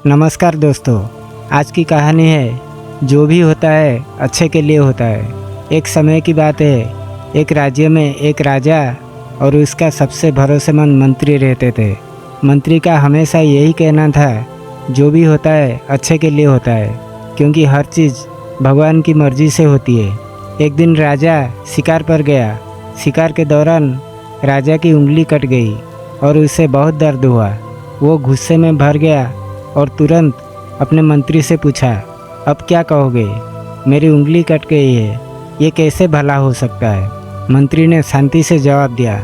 नमस्कार दोस्तों, आज की कहानी है जो भी होता है अच्छे के लिए होता है। एक समय की बात है, एक राज्य में एक राजा और उसका सबसे भरोसेमंद मंत्री रहते थे। मंत्री का हमेशा यही कहना था, जो भी होता है अच्छे के लिए होता है, क्योंकि हर चीज़ भगवान की मर्जी से होती है। एक दिन राजा शिकार पर गया। शिकार के दौरान राजा की उंगली कट गई और उसे बहुत दर्द हुआ। वो गुस्से में भर गया और तुरंत अपने मंत्री से पूछा, अब क्या कहोगे? मेरी उंगली कट गई है, ये कैसे भला हो सकता है? मंत्री ने शांति से जवाब दिया,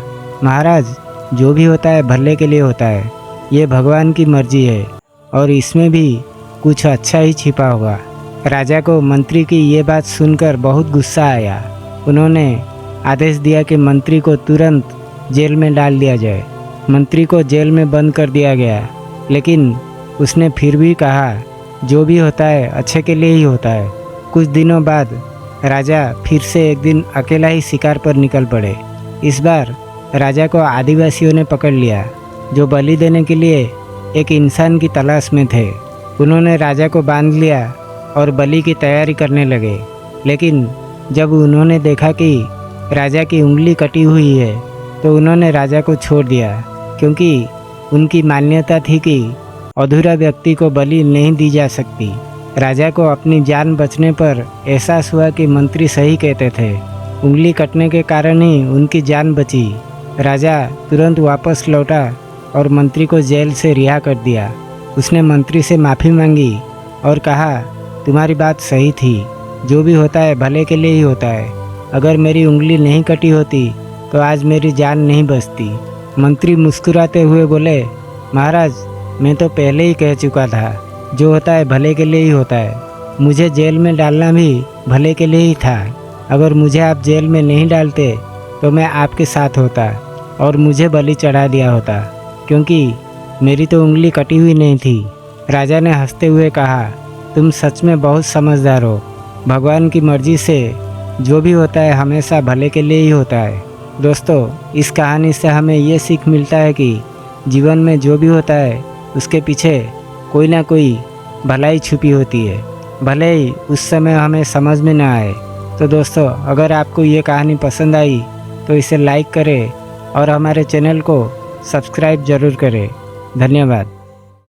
महाराज, जो भी होता है भले के लिए होता है। ये भगवान की मर्जी है और इसमें भी कुछ अच्छा ही छिपा होगा। राजा को मंत्री की ये बात सुनकर बहुत गुस्सा आया। उन्होंने आदेश दिया कि मंत्री को तुरंत जेल में डाल दिया जाए। मंत्री को जेल में बंद कर दिया गया, लेकिन उसने फिर भी कहा, जो भी होता है अच्छे के लिए ही होता है। कुछ दिनों बाद राजा फिर से एक दिन अकेला ही शिकार पर निकल पड़े। इस बार राजा को आदिवासियों ने पकड़ लिया, जो बलि देने के लिए एक इंसान की तलाश में थे। उन्होंने राजा को बांध लिया और बलि की तैयारी करने लगे। लेकिन जब उन्होंने देखा कि राजा की उंगली कटी हुई है, तो उन्होंने राजा को छोड़ दिया, क्योंकि उनकी मान्यता थी कि अधूरा व्यक्ति को बलि नहीं दी जा सकती। राजा को अपनी जान बचने पर एहसास हुआ कि मंत्री सही कहते थे। उंगली कटने के कारण ही उनकी जान बची। राजा तुरंत वापस लौटा और मंत्री को जेल से रिहा कर दिया। उसने मंत्री से माफ़ी मांगी और कहा, तुम्हारी बात सही थी, जो भी होता है भले के लिए ही होता है। अगर मेरी उंगली नहीं कटी होती तो आज मेरी जान नहीं बचती। मंत्री मुस्कुराते हुए बोले, महाराज, मैं तो पहले ही कह चुका था, जो होता है भले के लिए ही होता है। मुझे जेल में डालना भी भले के लिए ही था। अगर मुझे आप जेल में नहीं डालते तो मैं आपके साथ होता और मुझे बलि चढ़ा दिया होता, क्योंकि मेरी तो उंगली कटी हुई नहीं थी। राजा ने हंसते हुए कहा, तुम सच में बहुत समझदार हो। भगवान की मर्जी से जो भी होता है हमेशा भले के लिए ही होता है। दोस्तों, इस कहानी से हमें ये सीख मिलता है कि जीवन में जो भी होता है उसके पीछे कोई ना कोई भलाई छुपी होती है, भले ही उस समय हमें समझ में ना आए। तो दोस्तों, अगर आपको ये कहानी पसंद आई तो इसे लाइक करें और हमारे चैनल को सब्सक्राइब ज़रूर करें। धन्यवाद।